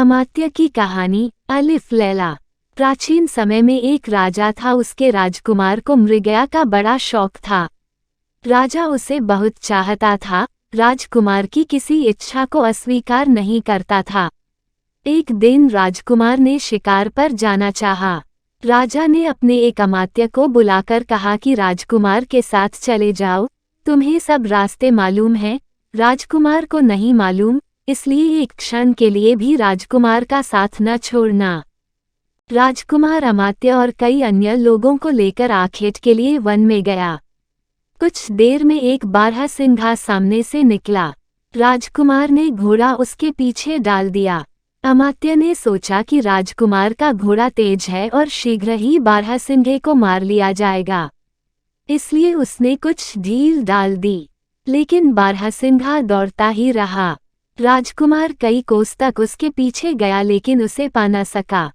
अमात्य की कहानी। अलिफ लैला। प्राचीन समय में एक राजा था। उसके राजकुमार को मृगया का बड़ा शौक था। राजा उसे बहुत चाहता था, राजकुमार की किसी इच्छा को अस्वीकार नहीं करता था। एक दिन राजकुमार ने शिकार पर जाना चाहा। राजा ने अपने एक अमात्य को बुलाकर कहा कि राजकुमार के साथ चले जाओ, तुम्हें सब रास्ते मालूम हैं। राजकुमार को नहीं मालूम, इसलिए एक क्षण के लिए भी राजकुमार का साथ न छोड़ना। राजकुमार अमात्य और कई अन्य लोगों को लेकर आखेट के लिए वन में गया। कुछ देर में एक बारहसिंघा सामने से निकला। राजकुमार ने घोड़ा उसके पीछे डाल दिया। अमात्य ने सोचा कि राजकुमार का घोड़ा तेज है और शीघ्र ही बारहसिंघे को मार लिया जाएगा, इसलिए उसने कुछ ढील डाल दी, लेकिन बारहसिंघा दौड़ता ही रहा। राजकुमार कई कोस तक उसके पीछे गया, लेकिन उसे पा न सका।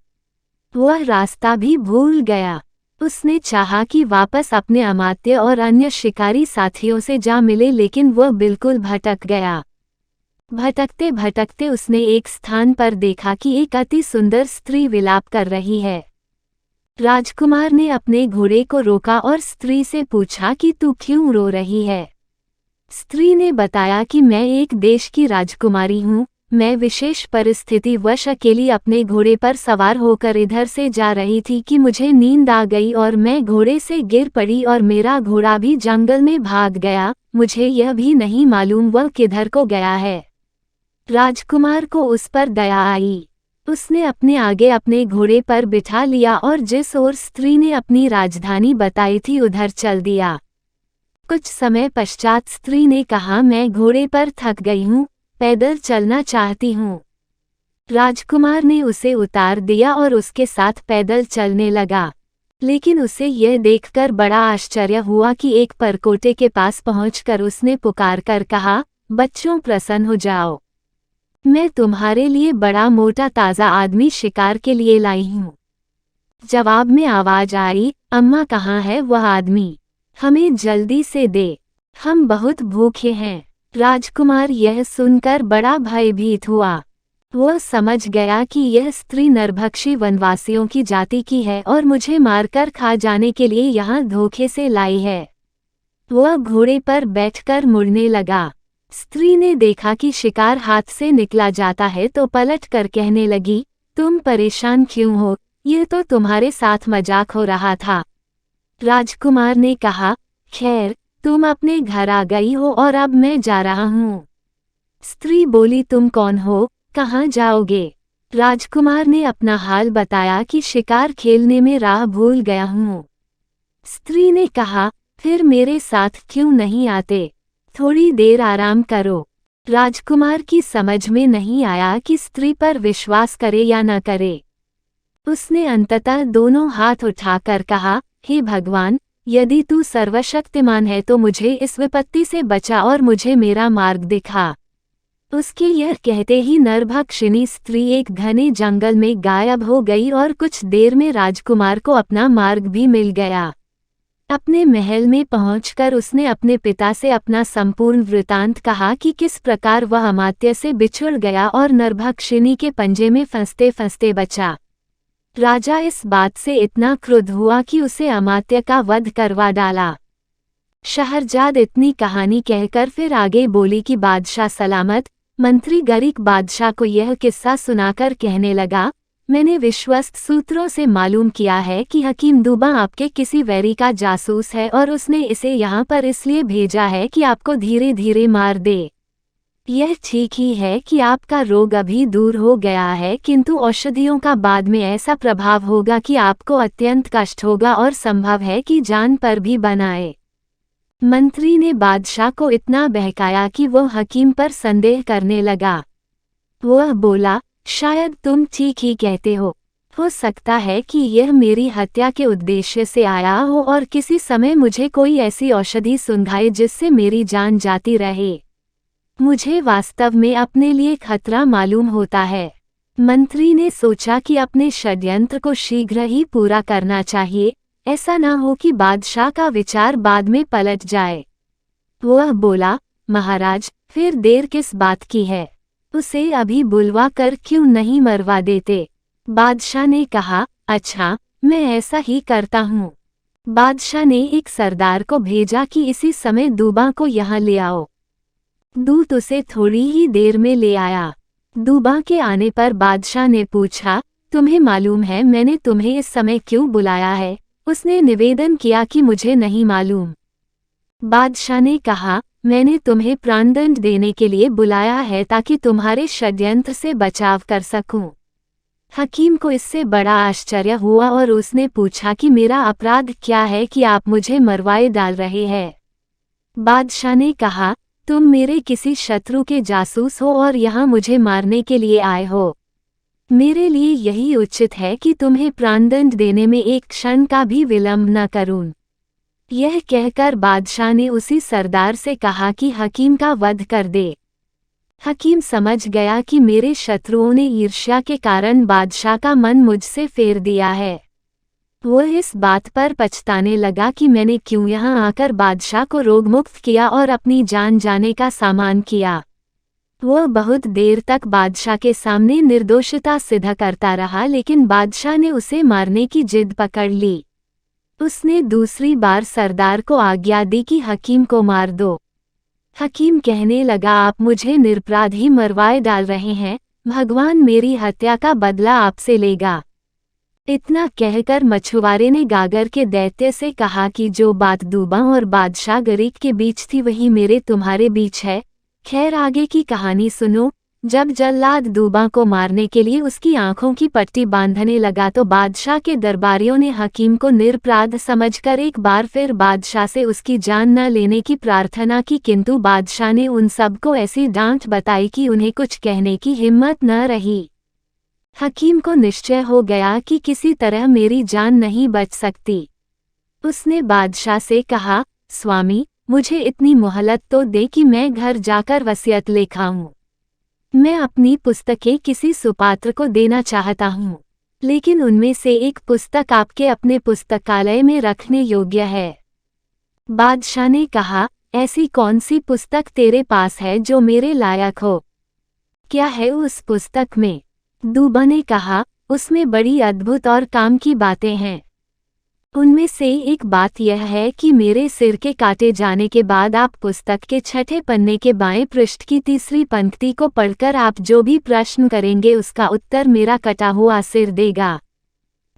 वह रास्ता भी भूल गया। उसने चाहा कि वापस अपने अमात्य और अन्य शिकारी साथियों से जा मिले, लेकिन वह बिल्कुल भटक गया। भटकते भटकते उसने एक स्थान पर देखा कि एक अति सुंदर स्त्री विलाप कर रही है। राजकुमार ने अपने घोड़े को रोका और स्त्री से पूछा कि तू क्यों रो रही है। स्त्री ने बताया कि मैं एक देश की राजकुमारी हूँ। मैं विशेष परिस्थितिवश अकेली अपने घोड़े पर सवार होकर इधर से जा रही थी कि मुझे नींद आ गई और मैं घोड़े से गिर पड़ी और मेरा घोड़ा भी जंगल में भाग गया। मुझे यह भी नहीं मालूम वह किधर को गया है। राजकुमार को उस पर दया आई। उसने अपने आगे अपने घोड़े पर बिठा लिया और जिस ओर स्त्री ने अपनी राजधानी बताई थी उधर चल दिया। कुछ समय पश्चात स्त्री ने कहा, मैं घोड़े पर थक गई हूँ, पैदल चलना चाहती हूँ। राजकुमार ने उसे उतार दिया और उसके साथ पैदल चलने लगा, लेकिन उसे यह देखकर बड़ा आश्चर्य हुआ कि एक परकोटे के पास पहुंचकर उसने पुकार कर कहा, बच्चों प्रसन्न हो जाओ, मैं तुम्हारे लिए बड़ा मोटा ताज़ा आदमी शिकार के लिए लाई हूँ। जवाब में आवाज आई, अम्मा कहाँ है वह आदमी, हमें जल्दी से दे, हम बहुत भूखे हैं। राजकुमार यह सुनकर बड़ा भयभीत हुआ। वह समझ गया कि यह स्त्री नरभक्षी वनवासियों की जाति की है और मुझे मारकर खा जाने के लिए यहाँ धोखे से लाई है। वह घोड़े पर बैठकर मुड़ने लगा। स्त्री ने देखा कि शिकार हाथ से निकला जाता है तो पलट कर कहने लगी, तुम परेशान क्यों हो, यह तो तुम्हारे साथ मजाक हो रहा था। राजकुमार ने कहा, खैर तुम अपने घर आ गई हो और अब मैं जा रहा हूँ। स्त्री बोली, तुम कौन हो, कहाँ जाओगे। राजकुमार ने अपना हाल बताया कि शिकार खेलने में राह भूल गया हूँ। स्त्री ने कहा, फिर मेरे साथ क्यों नहीं आते, थोड़ी देर आराम करो। राजकुमार की समझ में नहीं आया कि स्त्री पर विश्वास करे या न करे। उसने अंततः दोनों हाथ उठाकर कहा, हे भगवान, यदि तू सर्वशक्तिमान है तो मुझे इस विपत्ति से बचा और मुझे मेरा मार्ग दिखा। उसके यह कहते ही नरभक्षिणी स्त्री एक घने जंगल में गायब हो गई और कुछ देर में राजकुमार को अपना मार्ग भी मिल गया। अपने महल में पहुंचकर उसने अपने पिता से अपना संपूर्ण वृतांत कहा कि किस प्रकार वह अमात्य से बिछुड़ गया और नरभक्षिणी के पंजे में फंसते फंसते बचा। राजा इस बात से इतना क्रुद्ध हुआ कि उसे अमात्य का वध करवा डाला। शहरजाद इतनी कहानी कहकर फिर आगे बोली कि बादशाह सलामत। मंत्री गरीक बादशाह को यह किस्सा सुनाकर कहने लगा, मैंने विश्वस्त सूत्रों से मालूम किया है कि हकीम दुबा आपके किसी वैरी का जासूस है और उसने इसे यहाँ पर इसलिए भेजा है कि आपको धीरे धीरे मार दे। यह ठीक ही है कि आपका रोग अभी दूर हो गया है, किंतु औषधियों का बाद में ऐसा प्रभाव होगा कि आपको अत्यंत कष्ट होगा और संभव है कि जान पर भी बनाए। मंत्री ने बादशाह को इतना बहकाया कि वह हकीम पर संदेह करने लगा। वह बोला, शायद तुम ठीक ही कहते हो सकता है कि यह मेरी हत्या के उद्देश्य से आया हो और किसी समय मुझे कोई ऐसी औषधि सुंघाए जिससे मेरी जान जाती रहे। मुझे वास्तव में अपने लिए खतरा मालूम होता है। मंत्री ने सोचा कि अपने षड्यंत्र को शीघ्र ही पूरा करना चाहिए, ऐसा न हो कि बादशाह का विचार बाद में पलट जाए। वह बोला, महाराज, फिर देर किस बात की है, उसे अभी बुलवा कर क्यों नहीं मरवा देते? बादशाह ने कहा, अच्छा, मैं ऐसा ही करता हूँ। बादशाह ने एक सरदार को भेजा कि इसी समय दूबा को यहाँ ले आओ। दूत उसे थोड़ी ही देर में ले आया। दूबा के आने पर बादशाह ने पूछा, तुम्हें मालूम है मैंने तुम्हें इस समय क्यों बुलाया है? उसने निवेदन किया कि मुझे नहीं मालूम। बादशाह ने कहा, मैंने तुम्हें प्राणदंड देने के लिए बुलाया है ताकि तुम्हारे षड्यंत्र से बचाव कर सकूं। हकीम को इससे बड़ा आश्चर्य हुआ और उसने पूछा कि मेरा अपराध क्या है कि आप मुझे मरवाए डाल रहे हैं? बादशाह ने कहा, तुम मेरे किसी शत्रु के जासूस हो और यहाँ मुझे मारने के लिए आए हो। मेरे लिए यही उचित है कि तुम्हें प्राणदंड देने में एक क्षण का भी विलंब न करूं। यह कहकर बादशाह ने उसी सरदार से कहा कि हकीम का वध कर दे। हकीम समझ गया कि मेरे शत्रुओं ने ईर्ष्या के कारण बादशाह का मन मुझसे फेर दिया है। वह इस बात पर पछताने लगा कि मैंने क्यों यहाँ आकर बादशाह को रोगमुक्त किया और अपनी जान जाने का सामान किया। वह बहुत देर तक बादशाह के सामने निर्दोषता सिद्ध करता रहा, लेकिन बादशाह ने उसे मारने की जिद पकड़ ली। उसने दूसरी बार सरदार को आज्ञा दी कि हकीम को मार दो। हकीम कहने लगा, आप मुझे निरपराध ही मरवाए डाल रहे हैं, भगवान मेरी हत्या का बदला आपसे लेगा। इतना कहकर मछुआरे ने गागर के दैत्य से कहा कि जो बात दूबा और बादशाह गरीक के बीच थी वही मेरे तुम्हारे बीच है। खैर, आगे की कहानी सुनो। जब जल्लाद दूबा को मारने के लिए उसकी आंखों की पट्टी बांधने लगा तो बादशाह के दरबारियों ने हकीम को निरपराध समझकर एक बार फिर बादशाह से उसकी जान न लेने की प्रार्थना की, किंतु बादशाह ने उन सबको ऐसी डांट बताई कि उन्हें कुछ कहने की हिम्मत न रही। हकीम को निश्चय हो गया कि किसी तरह मेरी जान नहीं बच सकती। उसने बादशाह से कहा, स्वामी, मुझे इतनी मोहलत तो दे कि मैं घर जाकर वसीयत लिखाऊं। मैं अपनी पुस्तकें किसी सुपात्र को देना चाहता हूँ, लेकिन उनमें से एक पुस्तक आपके अपने पुस्तकालय में रखने योग्य है। बादशाह ने कहा, ऐसी कौन सी पुस्तक तेरे पास है जो मेरे लायक हो? क्या है उस पुस्तक में? दूबा ने कहा, उसमें बड़ी अद्भुत और काम की बातें हैं। उनमें से एक बात यह है कि मेरे सिर के काटे जाने के बाद आप पुस्तक के छठे पन्ने के बाएं पृष्ठ की तीसरी पंक्ति को पढ़कर आप जो भी प्रश्न करेंगे उसका उत्तर मेरा कटा हुआ सिर देगा।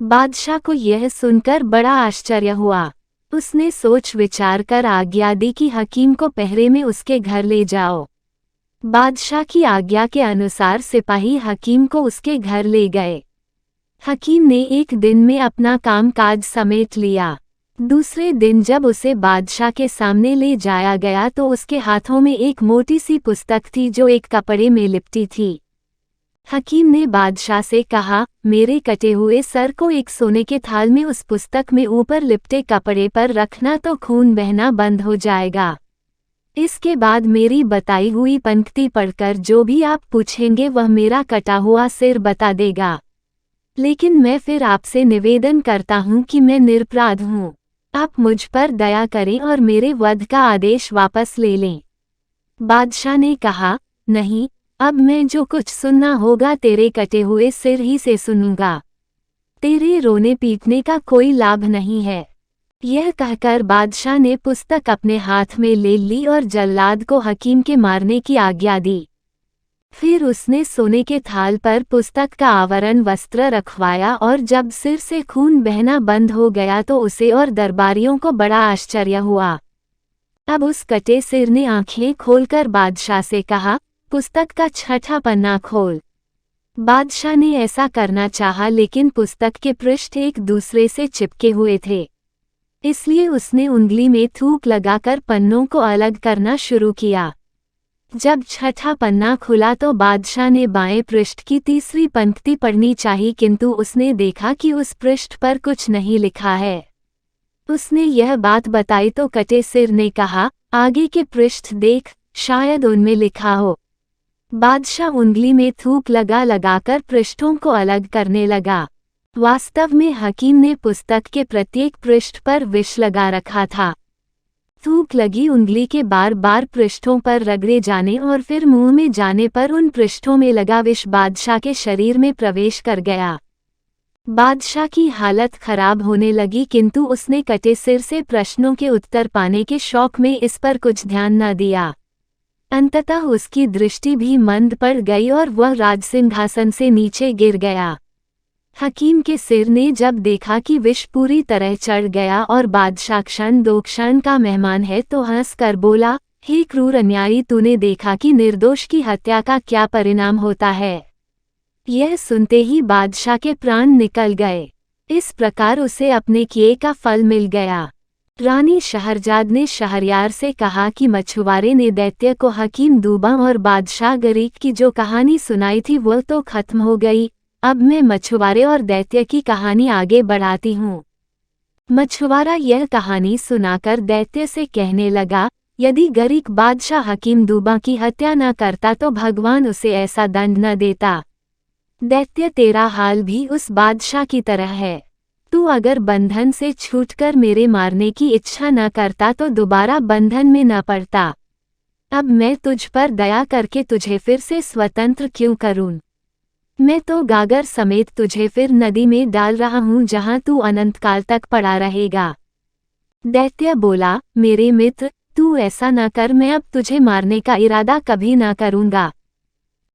बादशाह को यह सुनकर बड़ा आश्चर्य हुआ। उसने सोच विचार कर आज्ञा दी कि हकीम को पहरे में उसके घर ले जाओ। बादशाह की आज्ञा के अनुसार सिपाही हकीम को उसके घर ले गए। हकीम ने एक दिन में अपना काम काज समेट लिया। दूसरे दिन जब उसे बादशाह के सामने ले जाया गया तो उसके हाथों में एक मोटी सी पुस्तक थी जो एक कपड़े में लिपटी थी। हकीम ने बादशाह से कहा, मेरे कटे हुए सर को एक सोने के थाल में उस पुस्तक में ऊपर लिपटे कपड़े पर रखना तो खून बहना बंद हो जाएगा। इसके बाद मेरी बताई हुई पंक्ति पढ़कर जो भी आप पूछेंगे वह मेरा कटा हुआ सिर बता देगा। लेकिन मैं फिर आपसे निवेदन करता हूँ कि मैं निरपराध हूँ। आप मुझ पर दया करें और मेरे वध का आदेश वापस ले लें। बादशाह ने कहा, नहीं, अब मैं जो कुछ सुनना होगा तेरे कटे हुए सिर ही से सुनूंगा। तेरे रोने पीटने का कोई लाभ नहीं है। यह कहकर बादशाह ने पुस्तक अपने हाथ में ले ली और जल्लाद को हकीम के मारने की आज्ञा दी। फिर उसने सोने के थाल पर पुस्तक का आवरण वस्त्र रखवाया और जब सिर से खून बहना बंद हो गया तो उसे और दरबारियों को बड़ा आश्चर्य हुआ। अब उस कटे सिर ने आंखें खोलकर बादशाह से कहा, पुस्तक का छठा पन्ना खोल। बादशाह ने ऐसा करना चाहा, लेकिन पुस्तक के पृष्ठ एक दूसरे से चिपके हुए थे, इसलिए उसने उंगली में थूक लगाकर पन्नों को अलग करना शुरू किया। जब छठा पन्ना खुला तो बादशाह ने बाएं पृष्ठ की तीसरी पंक्ति पढ़नी चाहिए, किंतु उसने देखा कि उस पृष्ठ पर कुछ नहीं लिखा है। उसने यह बात बताई तो कटे सिर ने कहा, आगे के पृष्ठ देख, शायद उनमें लिखा हो। बादशाह उंगली में थूक लगाकर पृष्ठों को अलग करने लगा। वास्तव में हकीम ने पुस्तक के प्रत्येक पृष्ठ पर विष लगा रखा था। थूक लगी उंगली के बार बार पृष्ठों पर रगड़े जाने और फिर मुंह में जाने पर उन पृष्ठों में लगा विष बादशाह के शरीर में प्रवेश कर गया। बादशाह की हालत खराब होने लगी, किंतु उसने कटे सिर से प्रश्नों के उत्तर पाने के शौक में इस पर कुछ ध्यान न दिया। अंततः उसकी दृष्टि भी मंद पड़ गई और वह राजसिंहासन से नीचे गिर गया। हकीम के सिर ने जब देखा कि विष पूरी तरह चढ़ गया और बादशाह क्षण दो क्षण का मेहमान है तो हंस कर बोला, हे क्रूर अन्यायी, तूने देखा कि निर्दोष की हत्या का क्या परिणाम होता है। यह सुनते ही बादशाह के प्राण निकल गए। इस प्रकार उसे अपने किए का फल मिल गया। रानी शहरजाद ने शहरयार से कहा कि मछुआरे ने दैत्य को हकीम दूबा और बादशाह गरीक की जो कहानी सुनाई थी वह तो खत्म हो गई, अब मैं मछुआरे और दैत्य की कहानी आगे बढ़ाती हूँ। मछुआरा यह कहानी सुनाकर दैत्य से कहने लगा, यदि गरीक बादशाह हकीम दूबा की हत्या न करता तो भगवान उसे ऐसा दंड न देता। दैत्य, तेरा हाल भी उस बादशाह की तरह है। तू अगर बंधन से छूटकर मेरे मारने की इच्छा न करता तो दोबारा बंधन में न पड़ता। अब मैं तुझ पर दया करके तुझे फिर से स्वतंत्र क्यों करूं? मैं तो गागर समेत तुझे फिर नदी में डाल रहा हूं जहां तू अनंतकाल तक पड़ा रहेगा। दैत्य बोला, मेरे मित्र, तू ऐसा न कर, मैं अब तुझे मारने का इरादा कभी न करूंगा।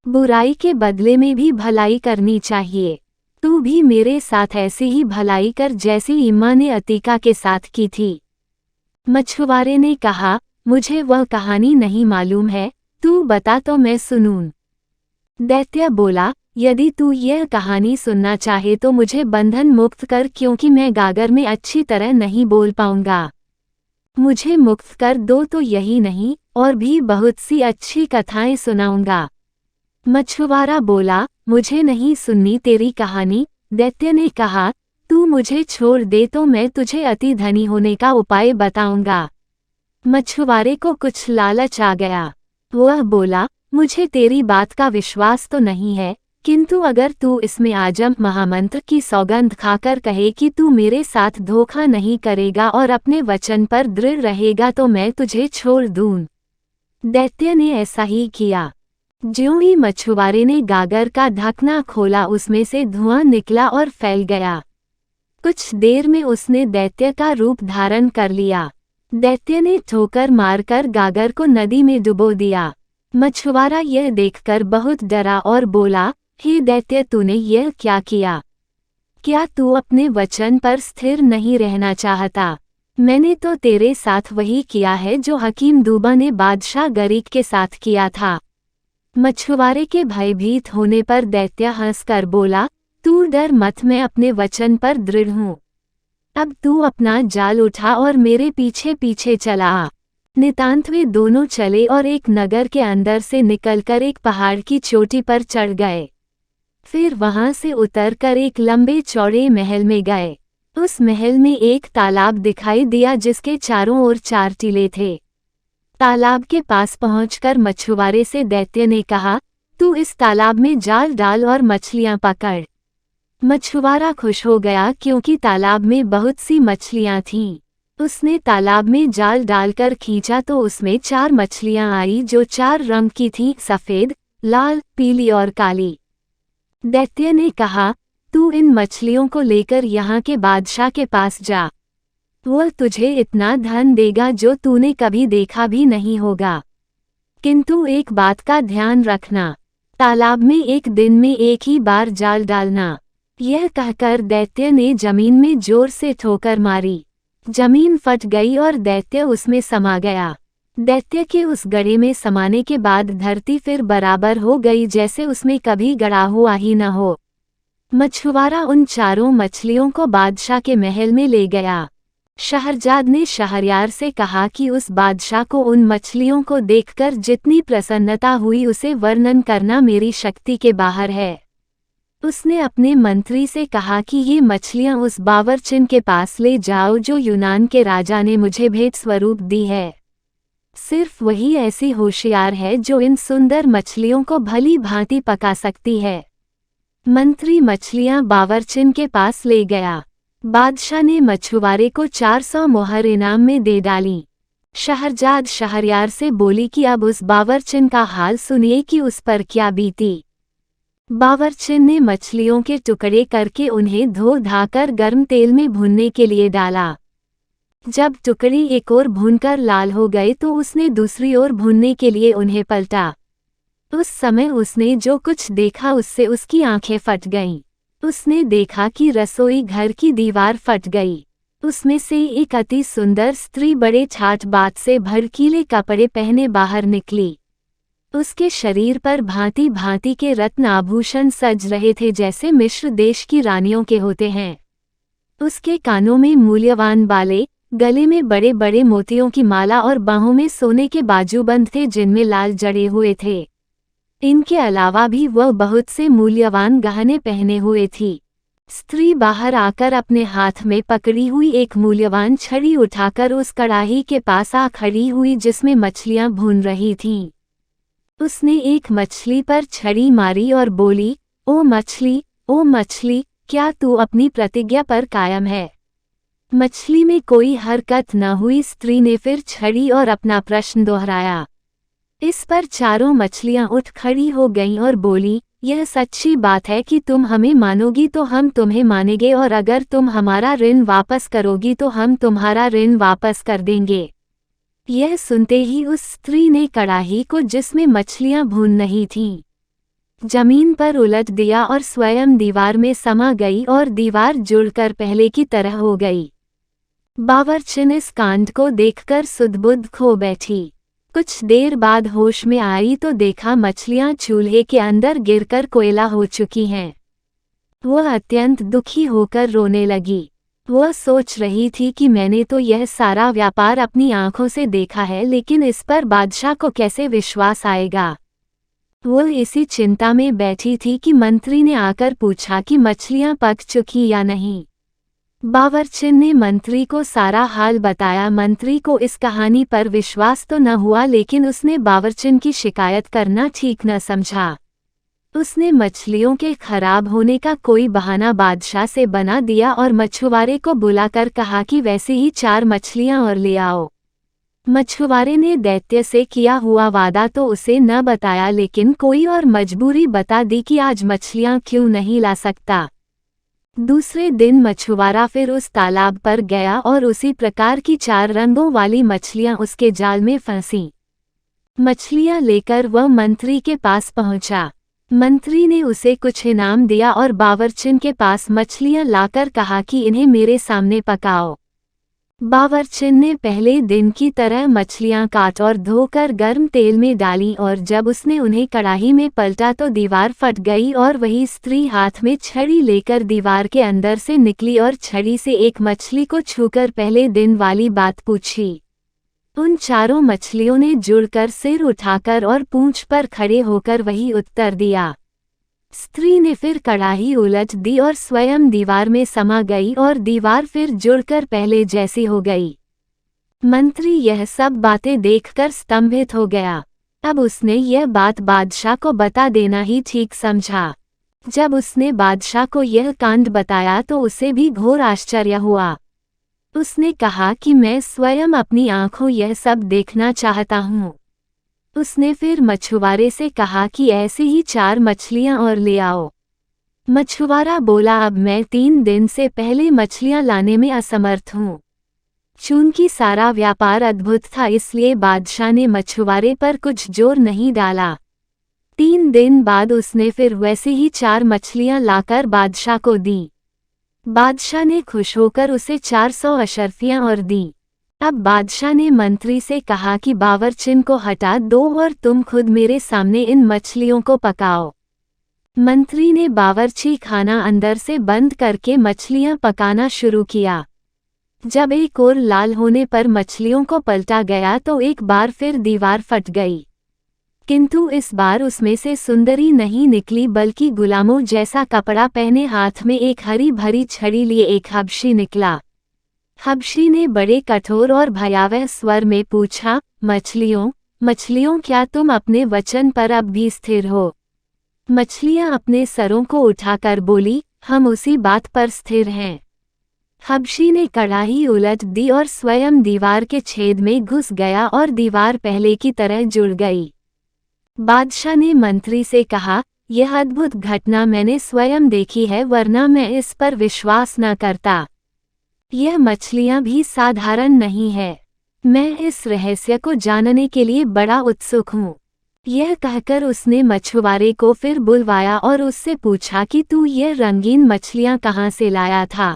बुराई के बदले में भी भलाई करनी चाहिए। तू भी मेरे साथ ऐसी ही भलाई कर जैसी इम्मा ने अतीका के साथ की थी। मछुआरे ने कहा, मुझे वह कहानी नहीं मालूम है, तू बता तो मैं सुनूं। दैत्य बोला, यदि तू यह कहानी सुनना चाहे तो मुझे बंधन मुक्त कर, क्योंकि मैं गागर में अच्छी तरह नहीं बोल पाऊंगा। मुझे मुक्त कर दो तो यही नहीं, और भी बहुत सी अच्छी कथाएं सुनाऊंगा। मछुआरा बोला, मुझे नहीं सुननी तेरी कहानी। दैत्य ने कहा, तू मुझे छोड़ दे तो मैं तुझे अति धनी होने का उपाय बताऊंगा। मछुआरे को कुछ लालच आ गया। वह बोला, मुझे तेरी बात का विश्वास तो नहीं है, किंतु अगर तू इसमें आजम महामंत्र की सौगंध खाकर कहे कि तू मेरे साथ धोखा नहीं करेगा और अपने वचन पर दृढ़ रहेगा तो मैं तुझे छोड़ दूं। दैत्य ने ऐसा ही किया। ज्यों ही मछुआरे ने गागर का ढकना खोला उसमें से धुआं निकला और फैल गया। कुछ देर में उसने दैत्य का रूप धारण कर लिया। दैत्य ने ठोकर मारकर गागर को नदी में डुबो दिया। मछुआरा यह देखकर बहुत डरा और बोला, हे दैत्य, तूने यह क्या किया? क्या तू अपने वचन पर स्थिर नहीं रहना चाहता? मैंने तो तेरे साथ वही किया है जो हकीम दूबा ने बादशाह गरीक के साथ किया था। मछुआरे के भयभीत होने पर दैत्य हंसकर बोला, तू डर मत, मैं अपने वचन पर दृढ़ हूँ। अब तू अपना जाल उठा और मेरे पीछे पीछे चला आ। नितांत वे दोनों चले और एक नगर के अंदर से निकलकर एक पहाड़ की चोटी पर चढ़ गए। फिर वहां से उतरकर एक लंबे चौड़े महल में गए। उस महल में एक तालाब दिखाई दिया जिसके चारों ओर 4 टीले थे। तालाब के पास पहुंचकर मछुआरे से दैत्य ने कहा, तू इस तालाब में जाल डाल और मछलियां पकड़। मछुआरा खुश हो गया क्योंकि तालाब में बहुत सी मछलियां थीं। उसने तालाब में जाल डालकर खींचा तो उसमें 4 मछलियां आई जो 4 रंग की थीं, सफेद, लाल, पीली और काली। दैत्य ने कहा, तू इन मछलियों को लेकर यहाँ के बादशाह के पास जा। वह तुझे इतना धन देगा जो तूने कभी देखा भी नहीं होगा। किंतु एक बात का ध्यान रखना, तालाब में एक दिन में एक ही बार जाल डालना। यह कहकर दैत्य ने जमीन में जोर से ठोकर मारी। जमीन फट गई और दैत्य उसमें समा गया। दैत्य के उस गड्ढे में समाने के बाद धरती फिर बराबर हो गई जैसे उसमें कभी गड़ा हुआ ही न हो। मछुआरा उन 4 मछलियों को बादशाह के महल में ले गया। शहरजाद ने शहरयार से कहा कि उस बादशाह को उन मछलियों को देखकर जितनी प्रसन्नता हुई उसे वर्णन करना मेरी शक्ति के बाहर है। उसने अपने मंत्री से कहा कि ये मछलियां उस बावर्चिन के पास ले जाओ जो यूनान के राजा ने मुझे भेंट स्वरूप दी है। सिर्फ वही ऐसी होशियार है जो इन सुंदर मछलियों को भली भांति पका सकती है। मंत्री मछलियां बावर्चिन के पास ले गया। बादशाह ने मछुआरे को 400 मोहर इनाम में दे डाली। शहरजाद शहरयार से बोली कि अब उस बावर्चिन का हाल सुनिए कि उस पर क्या बीती। बावर्चिन ने मछलियों के टुकड़े करके उन्हें धो धाकर गर्म तेल में भूनने के लिए डाला। जब टुकड़े एक ओर भूनकर लाल हो गए तो उसने दूसरी ओर भूनने के लिए उन्हें पलटा। उस समय उसने जो कुछ देखा उससे उसकी आंखें फट गईं। उसने देखा कि रसोई घर की दीवार फट गई। उसमें से एक अति सुंदर स्त्री बड़े ठाठ बाट से भड़कीले कपड़े पहने बाहर निकली। उसके शरीर पर भांति भांति के रत्न आभूषण सज रहे थे जैसे मिस्र देश की रानियों के होते हैं। उसके कानों में मूल्यवान बाले, गले में बड़े बड़े मोतियों की माला और बाहों में सोने के बाजूबंद थे जिनमें लाल जड़े हुए थे। इनके अलावा भी वह बहुत से मूल्यवान गहने पहने हुए थी। स्त्री बाहर आकर अपने हाथ में पकड़ी हुई एक मूल्यवान छड़ी उठाकर उस कड़ाही के पास आ खड़ी हुई जिसमें मछलियां भून रही थीं। उसने एक मछली पर छड़ी मारी और बोली, ओ मछली, क्या तू अपनी प्रतिज्ञा पर कायम है? मछली में कोई हरकत न हुई। स्त्री ने फिर छड़ी और अपना प्रश्न दोहराया। इस पर चारों मछलियां उठ खड़ी हो गईं और बोली, यह सच्ची बात है कि तुम हमें मानोगी तो हम तुम्हें मानेंगे और अगर तुम हमारा ऋण वापस करोगी तो हम तुम्हारा ऋण वापस कर देंगे। यह सुनते ही उस स्त्री ने कड़ाही को जिसमें मछलियां भून नहीं थीं, जमीन पर उलट दिया और स्वयं दीवार में समा गई और दीवार जुड़कर पहले की तरह हो गई। बावर्चिन इस कांड को देखकर सुध-बुध खो बैठी। कुछ देर बाद होश में आई तो देखा मछलियां चूल्हे के अंदर गिरकर कोयला हो चुकी हैं। वह अत्यंत दुखी होकर रोने लगी। वह सोच रही थी कि मैंने तो यह सारा व्यापार अपनी आंखों से देखा है, लेकिन इस पर बादशाह को कैसे विश्वास आएगा। वह इसी चिंता में बैठी थी कि मंत्री ने आकर पूछा कि मछलियां पक चुकी या नहीं। बावर्चिन ने मंत्री को सारा हाल बताया। मंत्री को इस कहानी पर विश्वास तो न हुआ, लेकिन उसने बावर्चिन की शिकायत करना ठीक न समझा। उसने मछलियों के खराब होने का कोई बहाना बादशाह से बना दिया और मछुआरे को बुलाकर कहा कि वैसे ही 4 मछलियां और ले आओ। मछुआरे ने दैत्य से किया हुआ वादा तो उसे न बताया, लेकिन कोई और मजबूरी बता दी कि आज मछलियां क्यों नहीं ला सकता। दूसरे दिन मछुआरा फिर उस तालाब पर गया और उसी प्रकार की 4 रंगों वाली मछलियां उसके जाल में फंसीं। मछलियां लेकर वह मंत्री के पास पहुंचा। मंत्री ने उसे कुछ इनाम दिया और बावर्चिन के पास मछलियां लाकर कहा कि इन्हें मेरे सामने पकाओ। बावर्चिन ने पहले दिन की तरह मछलियां काट और धोकर गर्म तेल में डाली और जब उसने उन्हें कड़ाही में पलटा तो दीवार फट गई और वही स्त्री हाथ में छड़ी लेकर दीवार के अंदर से निकली और छड़ी से एक मछली को छूकर पहले दिन वाली बात पूछी। उन 4 मछलियों ने जुड़कर सिर उठाकर और पूंछ पर खड़े होकर वही उत्तर दिया। स्त्री ने फिर कड़ाही उलट दी और स्वयं दीवार में समा गई और दीवार फिर जुड़कर पहले जैसी हो गई। मंत्री यह सब बातें देखकर स्तंभित हो गया। अब उसने यह बात बादशाह को बता देना ही ठीक समझा। जब उसने बादशाह को यह कांड बताया तो उसे भी घोर आश्चर्य हुआ। उसने कहा कि मैं स्वयं अपनी आंखों यह सब देखना चाहता हूँ। उसने फिर मछुआरे से कहा कि ऐसे ही 4 मछलियां और ले आओ। मछुआरा बोला, अब मैं 3 दिन से पहले मछलियां लाने में असमर्थ हूँ। चूंकि सारा व्यापार अद्भुत था इसलिए बादशाह ने मछुआरे पर कुछ जोर नहीं डाला। 3 दिन बाद उसने फिर वैसे ही 4 मछलियां लाकर बादशाह को दी। बादशाह ने खुश होकर उसे 400 अशर्फियां और दी। अब बादशाह ने मंत्री से कहा कि बावर्चिन को हटा दो और तुम खुद मेरे सामने इन मछलियों को पकाओ। मंत्री ने बावर्ची खाना अंदर से बंद करके मछलियां पकाना शुरू किया। जब एक और लाल होने पर मछलियों को पलटा गया तो एक बार फिर दीवार फट गई, किंतु इस बार उसमें से सुंदरी नहीं निकली बल्कि गुलामों जैसा कपड़ा पहने हाथ में एक हरी भरी छड़ी लिए एक हबशी निकला। हबशी ने बड़े कठोर और भयावह स्वर में पूछा, मछलियों क्या तुम अपने वचन पर अब भी स्थिर हो? मछलियां अपने सरों को उठाकर बोली, हम उसी बात पर स्थिर हैं। हबशी ने कड़ाही उलट दी और स्वयं दीवार के छेद में घुस गया और दीवार पहले की तरह जुड़ गई। बादशाह ने मंत्री से कहा, यह अद्भुत घटना मैंने स्वयं देखी है, वरना मैं इस पर विश्वास न करता। यह मछलियां भी साधारण नहीं है। मैं इस रहस्य को जानने के लिए बड़ा उत्सुक हूँ। यह कहकर उसने मछुआरे को फिर बुलवाया और उससे पूछा कि तू यह रंगीन मछलियां कहाँ से लाया था।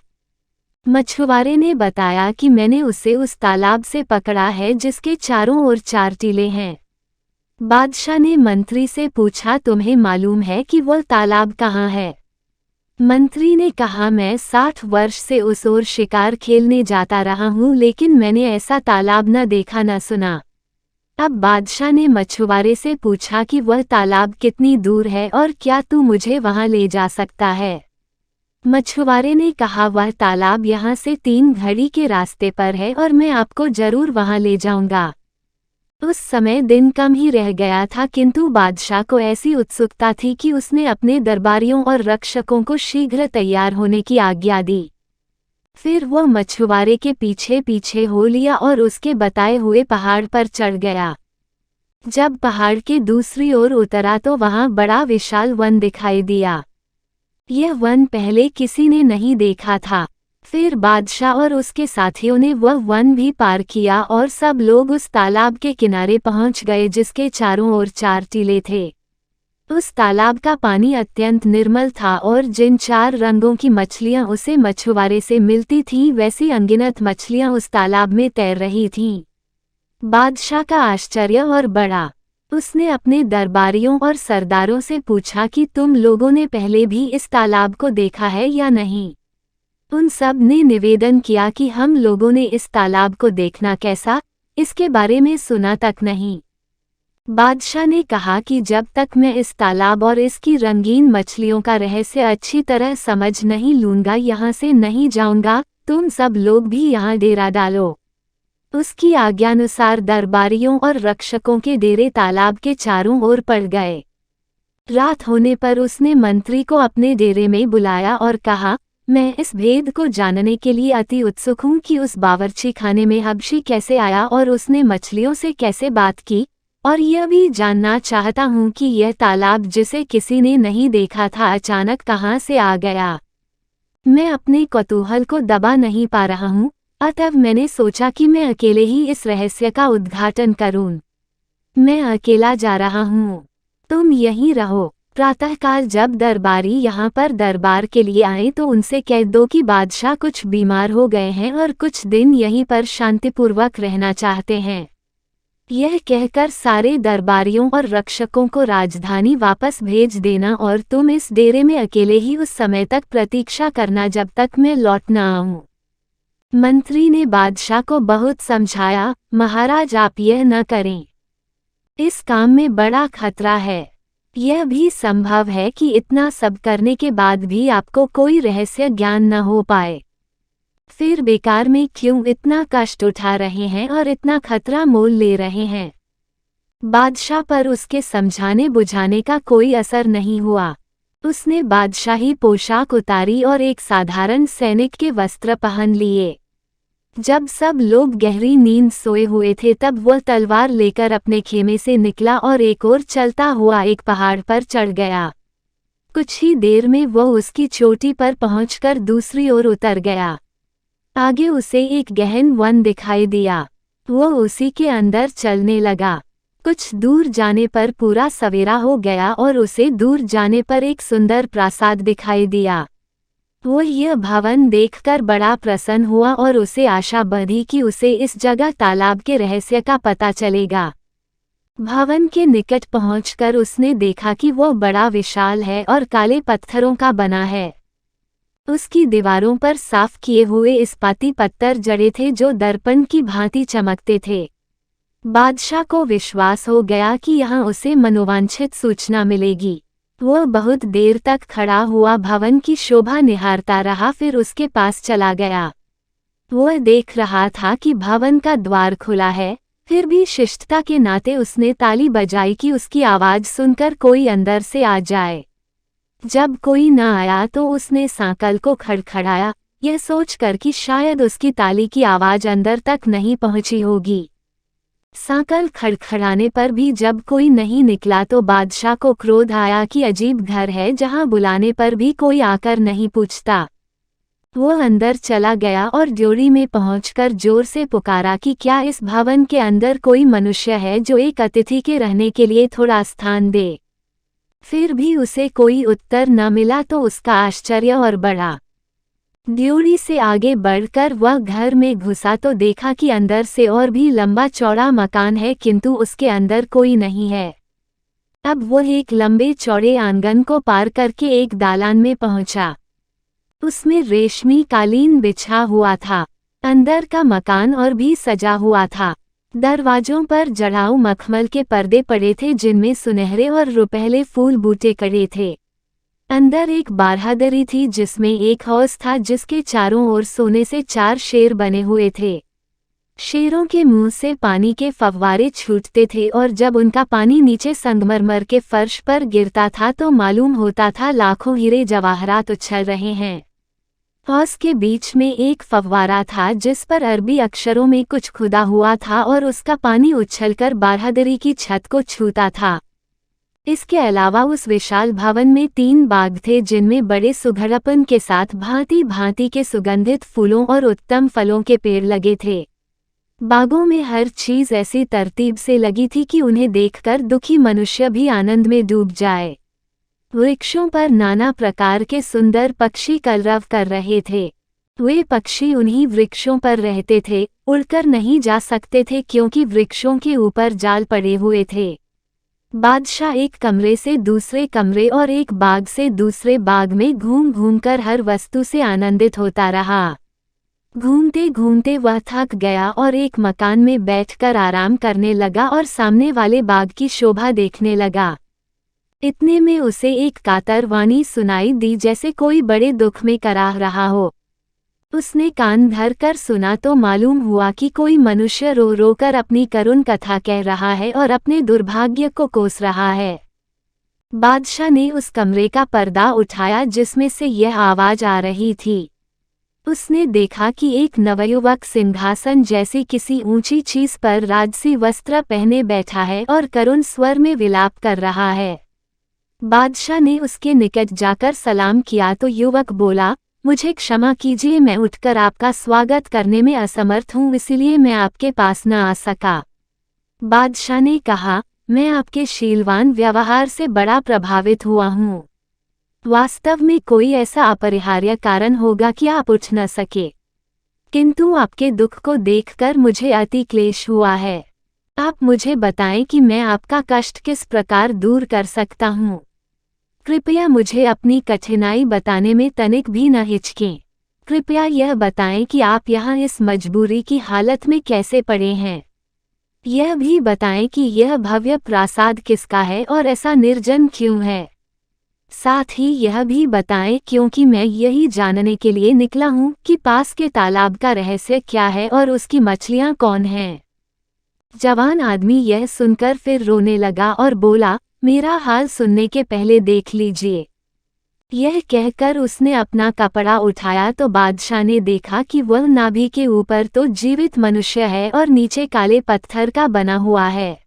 मछुआरे ने बताया कि मैंने उसे उस तालाब से पकड़ा है जिसके चारों ओर 4 टीले हैं। बादशाह ने मंत्री से पूछा, तुम्हें मालूम है कि वह तालाब कहाँ है? मंत्री ने कहा, मैं 60 वर्ष से उस ओर शिकार खेलने जाता रहा हूँ, लेकिन मैंने ऐसा तालाब न देखा न सुना। अब बादशाह ने मछुआरे से पूछा कि वह तालाब कितनी दूर है और क्या तू मुझे वहां ले जा सकता है? मछुआरे ने कहा, वह तालाब यहाँ से 3 घड़ी के रास्ते पर है और मैं आपको जरूर वहां ले जाऊंगा। उस समय दिन कम ही रह गया था, किंतु बादशाह को ऐसी उत्सुकता थी कि उसने अपने दरबारियों और रक्षकों को शीघ्र तैयार होने की आज्ञा दी। फिर वह मछुआरे के पीछे पीछे हो लिया और उसके बताए हुए पहाड़ पर चढ़ गया। जब पहाड़ के दूसरी ओर उतरा तो वहां बड़ा विशाल वन दिखाई दिया। यह वन पहले किसी ने नहीं देखा था। फिर बादशाह और उसके साथियों ने वह वन भी पार किया और सब लोग उस तालाब के किनारे पहुंच गए जिसके चारों ओर 4 टीले थे। उस तालाब का पानी अत्यंत निर्मल था और जिन 4 रंगों की मछलियां उसे मछुआरे से मिलती थीं, वैसी अनगिनत मछलियां उस तालाब में तैर रही थीं। बादशाह का आश्चर्य और बढ़ा। उसने अपने दरबारियों और सरदारों से पूछा कि तुम लोगों ने पहले भी इस तालाब को देखा है या नहीं? उन सब ने निवेदन किया कि हम लोगों ने इस तालाब को देखना कैसा, इसके बारे में सुना तक नहीं। बादशाह ने कहा कि जब तक मैं इस तालाब और इसकी रंगीन मछलियों का रहस्य अच्छी तरह समझ नहीं लूंगा, यहाँ से नहीं जाऊंगा। तुम सब लोग भी यहाँ डेरा डालो। उसकी आज्ञानुसार दरबारियों और रक्षकों के डेरे तालाब के चारों ओर पड़ गए। रात होने पर उसने मंत्री को अपने डेरे में बुलाया और कहा, मैं इस भेद को जानने के लिए अति उत्सुक हूँ कि उस बावर्ची खाने में हबशी कैसे आया और उसने मछलियों से कैसे बात की, और यह भी जानना चाहता हूँ कि यह तालाब जिसे किसी ने नहीं देखा था अचानक कहाँ से आ गया। मैं अपने कौतूहल को दबा नहीं पा रहा हूँ, अतः मैंने सोचा कि मैं अकेले ही इस रहस्य का उद्घाटन करूं। मैं अकेला जा रहा हूँ, तुम यहीं रहो। प्रातःकाल जब दरबारी यहाँ पर दरबार के लिए आए तो उनसे कह दो कि बादशाह कुछ बीमार हो गए हैं और कुछ दिन यहीं पर शांतिपूर्वक रहना चाहते हैं। यह कहकर सारे दरबारियों और रक्षकों को राजधानी वापस भेज देना और तुम इस डेरे में अकेले ही उस समय तक प्रतीक्षा करना जब तक मैं लौट न आऊं। मंत्री ने बादशाह को बहुत समझाया, महाराज आप यह न करें, इस काम में बड़ा खतरा है। यह भी संभव है कि इतना सब करने के बाद भी आपको कोई रहस्य ज्ञान न हो पाए। फिर बेकार में क्यों इतना कष्ट उठा रहे हैं और इतना खतरा मोल ले रहे हैं? बादशाह पर उसके समझाने बुझाने का कोई असर नहीं हुआ। उसने बादशाही पोशाक उतारी और एक साधारण सैनिक के वस्त्र पहन लिए। जब सब लोग गहरी नींद सोए हुए थे तब वह तलवार लेकर अपने खेमे से निकला और एक ओर चलता हुआ एक पहाड़ पर चढ़ गया। कुछ ही देर में वह उसकी चोटी पर पहुंचकर दूसरी ओर उतर गया। आगे उसे एक गहन वन दिखाई दिया। वह उसी के अंदर चलने लगा। कुछ दूर जाने पर पूरा सवेरा हो गया और उसे दूर जाने पर एक सुंदर प्रासाद दिखाई दिया। वह यह भवन देखकर बड़ा प्रसन्न हुआ और उसे आशा बंधी कि उसे इस जगह तालाब के रहस्य का पता चलेगा। भवन के निकट पहुंचकर उसने देखा कि वह बड़ा विशाल है और काले पत्थरों का बना है। उसकी दीवारों पर साफ किए हुए इस्पाती पत्थर जड़े थे जो दर्पण की भांति चमकते थे। बादशाह को विश्वास हो गया कि यहाँ उसे मनोवांछित सूचना मिलेगी। वह बहुत देर तक खड़ा हुआ भवन की शोभा निहारता रहा, फिर उसके पास चला गया। वह देख रहा था कि भवन का द्वार खुला है, फिर भी शिष्टता के नाते उसने ताली बजाई कि उसकी आवाज सुनकर कोई अंदर से आ जाए। जब कोई न आया तो उसने सांकल को खड़खड़ाया, यह सोचकर कि शायद उसकी ताली की आवाज अंदर तक नहीं पहुंची होगी। सांकल खड़खड़ाने पर भी जब कोई नहीं निकला तो बादशाह को क्रोध आया कि अजीब घर है जहां बुलाने पर भी कोई आकर नहीं पूछता। वो अंदर चला गया और ड्योढ़ी में पहुंचकर जोर से पुकारा कि क्या इस भवन के अंदर कोई मनुष्य है जो एक अतिथि के रहने के लिए थोड़ा स्थान दे। फिर भी उसे कोई उत्तर न मिला तो उसका आश्चर्य और बढ़ा। ड्योढ़ी से आगे बढ़कर वह घर में घुसा तो देखा कि अंदर से और भी लंबा चौड़ा मकान है, किंतु उसके अंदर कोई नहीं है। अब वह एक लंबे चौड़े आंगन को पार करके एक दालान में पहुंचा। उसमें रेशमी कालीन बिछा हुआ था। अंदर का मकान और भी सजा हुआ था। दरवाजों पर जड़ाऊ मखमल के पर्दे पड़े थे जिनमें सुनहरे और रुपहले फूल बूटे कड़े थे। अंदर एक बारहदरी थी जिसमें एक हौज था जिसके चारों ओर सोने से 4 शेर बने हुए थे। शेरों के मुंह से पानी के फव्वारे छूटते थे और जब उनका पानी नीचे संगमरमर के फर्श पर गिरता था तो मालूम होता था लाखों हीरे जवाहरात उछल रहे हैं। हौज के बीच में एक फव्वारा था जिस पर अरबी अक्षरों में कुछ खुदा हुआ था और उसका पानी उछलकर बारहदरी की छत को छूता था। इसके अलावा उस विशाल भवन में 3 बाग थे जिनमें बड़े सुघड़पन के साथ भांति भांति के सुगंधित फूलों और उत्तम फलों के पेड़ लगे थे। बागों में हर चीज ऐसी तरतीब से लगी थी कि उन्हें देखकर दुखी मनुष्य भी आनंद में डूब जाए। वृक्षों पर नाना प्रकार के सुंदर पक्षी कलरव कर रहे थे। वे पक्षी उन्हीं वृक्षों पर रहते थे, उड़कर नहीं जा सकते थे क्योंकि वृक्षों के ऊपर जाल पड़े हुए थे। बादशाह एक कमरे से दूसरे कमरे और एक बाग से दूसरे बाग में घूम घूमकर हर वस्तु से आनंदित होता रहा। घूमते घूमते वह थक गया और एक मकान में बैठकर आराम करने लगा और सामने वाले बाग की शोभा देखने लगा। इतने में उसे एक कातर वाणी सुनाई दी जैसे कोई बड़े दुख में कराह रहा हो। उसने कान धर कर सुना तो मालूम हुआ कि कोई मनुष्य रो रो कर अपनी करुण कथा कह रहा है और अपने दुर्भाग्य को कोस रहा है। बादशाह ने उस कमरे का पर्दा उठाया जिसमें से यह आवाज आ रही थी। उसने देखा कि एक नवयुवक सिंहासन जैसी किसी ऊंची चीज पर राजसी वस्त्र पहने बैठा है और करुण स्वर में विलाप कर रहा है। बादशाह ने उसके निकट जाकर सलाम किया तो युवक बोला, मुझे क्षमा कीजिए, मैं उठकर आपका स्वागत करने में असमर्थ हूँ, इसलिए मैं आपके पास न आ सका। बादशाह ने कहा, मैं आपके शीलवान व्यवहार से बड़ा प्रभावित हुआ हूँ। वास्तव में कोई ऐसा अपरिहार्य कारण होगा कि आप उठ न सके, किंतु आपके दुख को देखकर मुझे अति क्लेश हुआ है। आप मुझे बताएं कि मैं आपका कष्ट किस प्रकार दूर कर सकता हूँ। कृपया मुझे अपनी कठिनाई बताने में तनिक भी न हिचकें। कृपया यह बताएं कि आप यहाँ इस मजबूरी की हालत में कैसे पड़े हैं। यह भी बताएं कि यह भव्य प्रासाद किसका है और ऐसा निर्जन क्यों है। साथ ही यह भी बताएं क्योंकि मैं यही जानने के लिए निकला हूँ कि पास के तालाब का रहस्य क्या है और उसकी मछलियाँ कौन हैं। जवान आदमी यह सुनकर फिर रोने लगा और बोला, मेरा हाल सुनने के पहले देख लीजिए। यह कहकर उसने अपना कपड़ा उठाया तो बादशाह ने देखा कि वह नाभि के ऊपर तो जीवित मनुष्य है और नीचे काले पत्थर का बना हुआ है।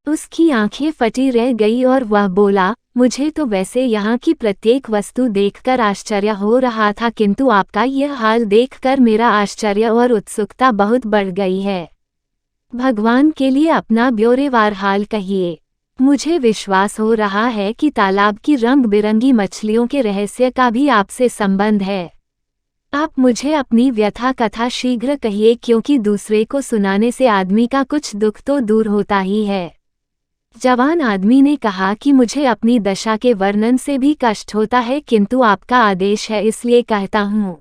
उसकी आंखें फटी रह गई और वह बोला, मुझे तो वैसे यहाँ की प्रत्येक वस्तु देखकर आश्चर्य हो रहा था, किंतु आपका यह हाल देखकर मेरा आश्चर्य और उत्सुकता बहुत बढ़ गई है। भगवान के लिए अपना ब्यौरेवार हाल कहिए। मुझे विश्वास हो रहा है कि तालाब की रंग बिरंगी मछलियों के रहस्य का भी आपसे संबंध है। आप मुझे अपनी व्यथा कथा शीघ्र कहिए, क्योंकि दूसरे को सुनाने से आदमी का कुछ दुख तो दूर होता ही है। जवान आदमी ने कहा कि मुझे अपनी दशा के वर्णन से भी कष्ट होता है, किंतु आपका आदेश है इसलिए कहता हूँ।